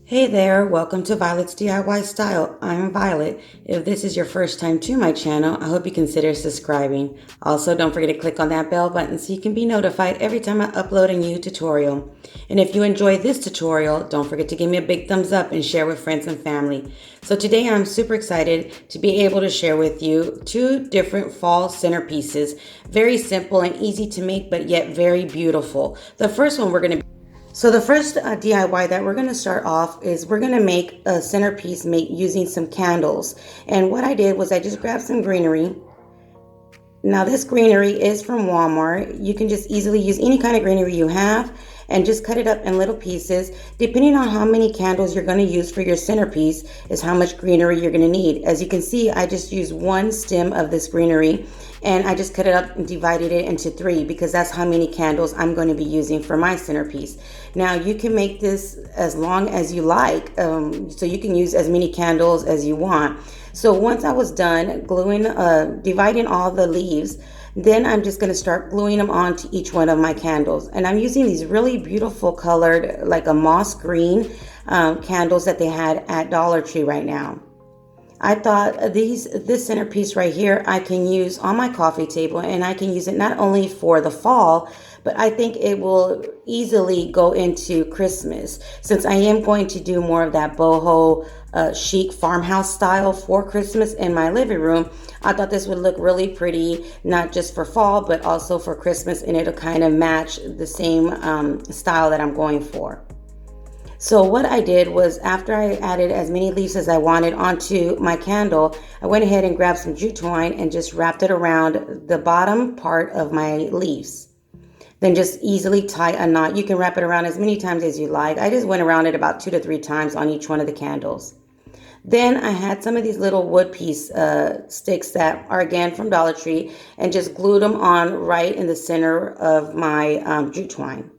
Hey there, welcome to Violet's DIY Style. I'm Violet. If this is your first time to my channel, I hope you consider subscribing. Also, don't forget to click on that bell button so you can be notified every time I upload a new tutorial. And if you enjoy this tutorial, don't forget to give me a big thumbs up and share with friends and family. So today I'm super excited to be able to share with you two different fall centerpieces. Very simple and easy to make, but yet very beautiful. The first one the first DIY that we're going to start off is we're going to make a centerpiece using some candles. And what I did was I just grabbed some greenery. Now this greenery is from Walmart. You can just easily use any kind of greenery you have and just cut it up in little pieces. Depending on how many candles you're going to use for your centerpiece is how much greenery you're going to need. As you can see, I just used one stem of this greenery and I just cut it up and divided it into three because that's how many candles I'm going to be using for my centerpiece. Now you can make this as long as you like, so you can use as many candles as you want. So once I was done dividing all the leaves, then I'm just going to start gluing them onto each one of my candles. And I'm using these really beautiful colored, like a moss green candles that they had at Dollar Tree right now. I thought this centerpiece right here I can use on my coffee table, and I can use it not only for the fall, but I think it will easily go into Christmas, since I am going to do more of that boho chic farmhouse style for Christmas in my living room. I thought this would look really pretty, not just for fall, but also for Christmas, and it'll kind of match the same style that I'm going for. So what I did was, after I added as many leaves as I wanted onto my candle, I went ahead and grabbed some jute twine and just wrapped it around the bottom part of my leaves. Then just easily tie a knot. You can wrap it around as many times as you like. I just went around it about 2 to 3 times on each one of the candles. Then I had some of these little wood piece sticks that are again from Dollar Tree, and just glued them on right in the center of my jute twine.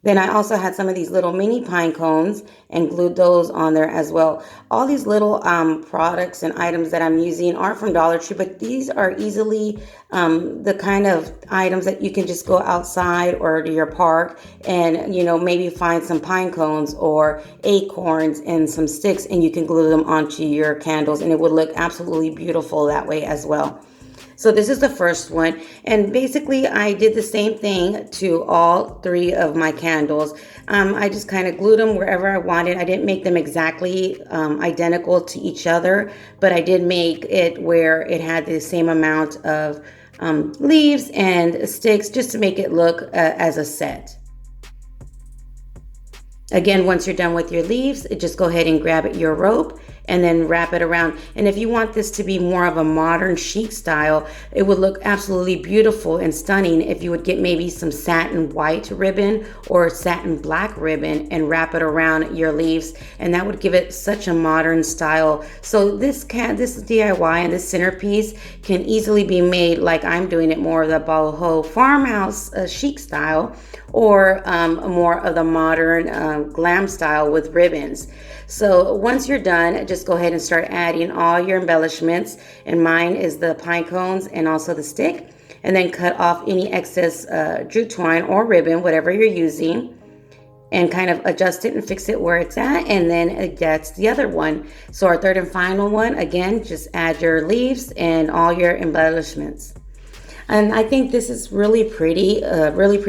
Then I also had some of these little mini pine cones and glued those on there as well. All these little products and items that I'm using are from Dollar Tree, but these are easily the kind of items that you can just go outside or to your park and, maybe find some pine cones or acorns and some sticks, and you can glue them onto your candles, and it would look absolutely beautiful that way as well. So this is the first one, and basically I did the same thing to all 3 of my candles. I just kind of glued them wherever I wanted. I didn't make them exactly identical to each other, but I did make it where it had the same amount of leaves and sticks, just to make it look as a set. Again, once you're done with your leaves, just go ahead and grab your rope and then wrap it around. And if you want this to be more of a modern chic style, it would look absolutely beautiful and stunning if you would get maybe some satin white ribbon or satin black ribbon and wrap it around your leaves, and that would give it such a modern style. So this DIY and this centerpiece can easily be made like I'm doing it, more of the boho farmhouse chic style, or more of the modern glam style with ribbons. So once you're done, just go ahead and start adding all your embellishments, and mine is the pine cones and also the stick, and then cut off any excess jute twine or ribbon, whatever you're using, and kind of adjust it and fix it where it's at, and then that's the other one. So our third and final one, again, just add your leaves and all your embellishments. And I think this is really pretty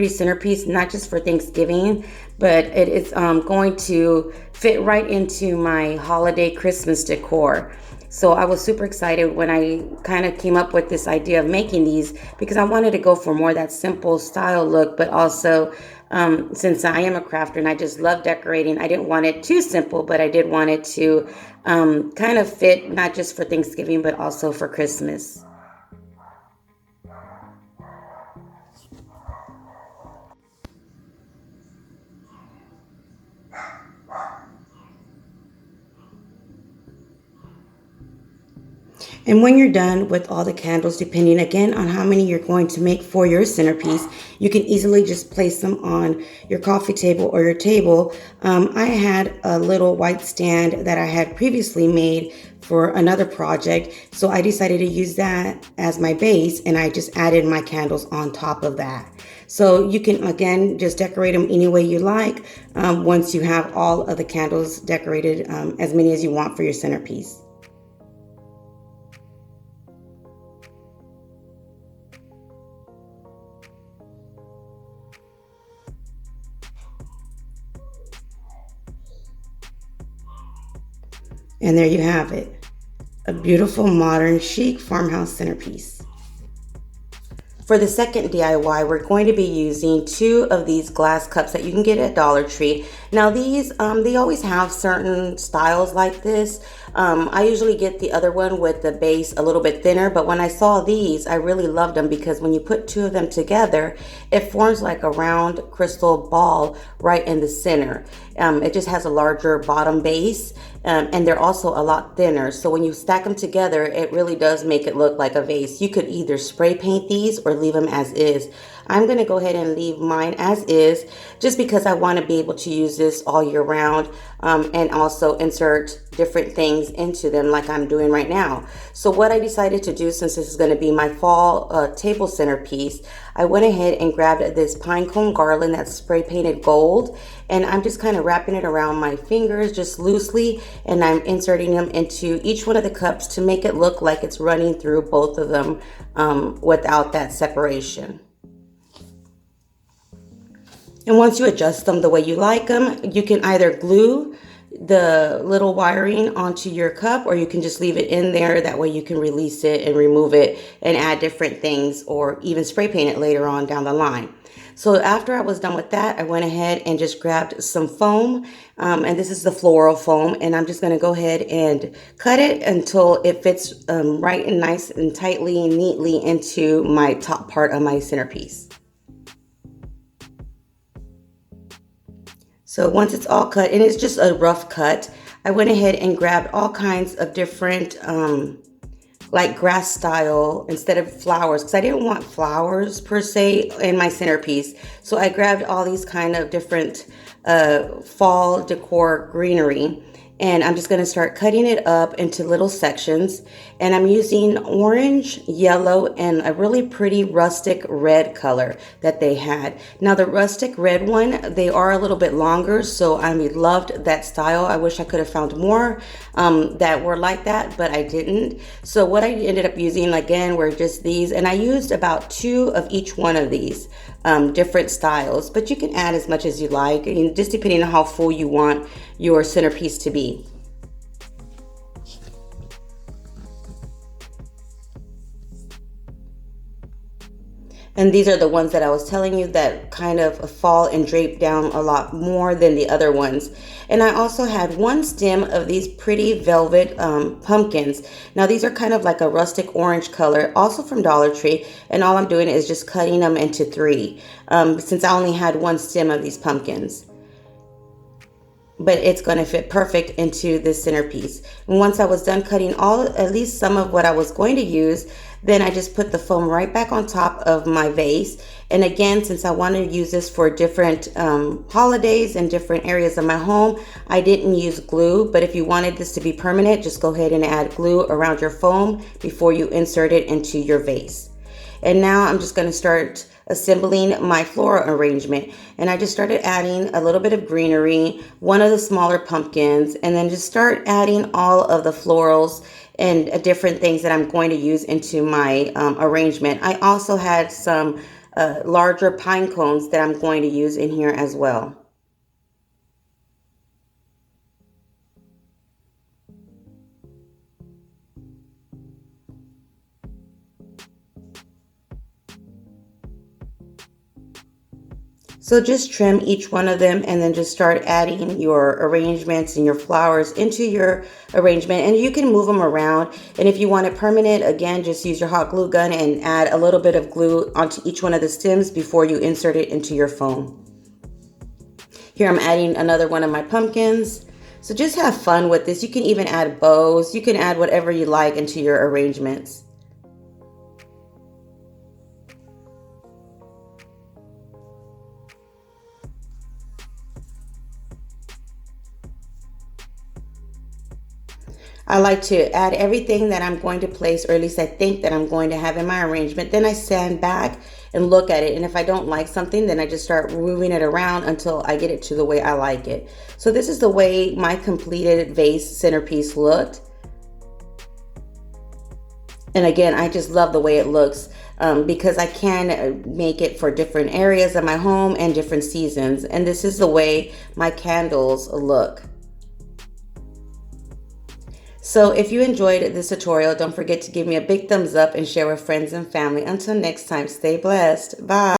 centerpiece, not just for Thanksgiving, but it is going to fit right into my holiday Christmas decor. So I was super excited when I kind of came up with this idea of making these, because I wanted to go for more that simple style look, but also since I am a crafter and I just love decorating, I didn't want it too simple, but I did want it to kind of fit not just for Thanksgiving, but also for Christmas. And when you're done with all the candles, depending again on how many you're going to make for your centerpiece, you can easily just place them on your coffee table or your table. I had a little white stand that I had previously made for another project, so I decided to use that as my base, and I just added my candles on top of that. So you can again just decorate them any way you like once you have all of the candles decorated, as many as you want for your centerpiece. And there you have it, a beautiful, modern, chic farmhouse centerpiece. For the second DIY, we're going to be using 2 of these glass cups that you can get at Dollar Tree. Now these, they always have certain styles like this. I usually get the other one with the base a little bit thinner, but when I saw these, I really loved them because when you put 2 of them together, it forms like a round crystal ball right in the center. It just has a larger bottom base, and they're also a lot thinner. So when you stack them together, it really does make it look like a vase. You could either spray paint these or leave them as is. I'm going to go ahead and leave mine as is just because I want to be able to use this all year round, and also insert different things into them like I'm doing right now. So what I decided to do, since this is going to be my fall table centerpiece, I went ahead and grabbed this pine cone garland that's spray painted gold, and I'm just kind of wrapping it around my fingers just loosely, and I'm inserting them into each one of the cups to make it look like it's running through both of them without that separation. And once you adjust them the way you like them, you can either glue the little wiring onto your cup, or you can just leave it in there. That way you can release it and remove it and add different things, or even spray paint it later on down the line. So after I was done with that, I went ahead and just grabbed some foam, and this is the floral foam, and I'm just going to go ahead and cut it until it fits right and nice and tightly and neatly into my top part of my centerpiece. So once it's all cut, and it's just a rough cut, I went ahead and grabbed all kinds of different like grass style instead of flowers, because I didn't want flowers per se in my centerpiece. So I grabbed all these kind of different fall decor greenery, and I'm just going to start cutting it up into little sections. And I'm using orange, yellow, and a really pretty rustic red color that they had. Now the rustic red one, they are a little bit longer, so I loved that style. I wish I could have found more that were like that, but I didn't. So what I ended up using again were just these, and I used about 2 of each one of these different styles, but you can add as much as you like, and just depending on how full you want your centerpiece to be. And these are the ones that I was telling you that kind of fall and drape down a lot more than the other ones. And I also had 1 stem of these pretty velvet pumpkins. Now these are kind of like a rustic orange color, also from Dollar Tree. And all I'm doing is just cutting them into 3, since I only had 1 stem of these pumpkins. But it's going to fit perfect into this centerpiece. And once I was done cutting at least some of what I was going to use, then I just put the foam right back on top of my vase. And again, since I wanted to use this for different holidays and different areas of my home, I didn't use glue. But if you wanted this to be permanent, just go ahead and add glue around your foam before you insert it into your vase. And now I'm just going to start assembling my floral arrangement. And I just started adding a little bit of greenery, 1 of the smaller pumpkins, and then just start adding all of the florals and different things that I'm going to use into my arrangement. I also had some larger pine cones that I'm going to use in here as well. So just trim each one of them and then just start adding your arrangements and your flowers into your arrangement, and you can move them around. And if you want it permanent, again, just use your hot glue gun and add a little bit of glue onto each one of the stems before you insert it into your foam. Here I'm adding another one of my pumpkins. So just have fun with this. You can even add bows. You can add whatever you like into your arrangements. I like to add everything that I'm going to place, or at least I think that I'm going to have in my arrangement. Then I stand back and look at it. And if I don't like something, then I just start moving it around until I get it to the way I like it. So this is the way my completed vase centerpiece looked. And again, I just love the way it looks because I can make it for different areas of my home and different seasons. And this is the way my candles look. So if you enjoyed this tutorial, don't forget to give me a big thumbs up and share with friends and family. Until next time, stay blessed. Bye.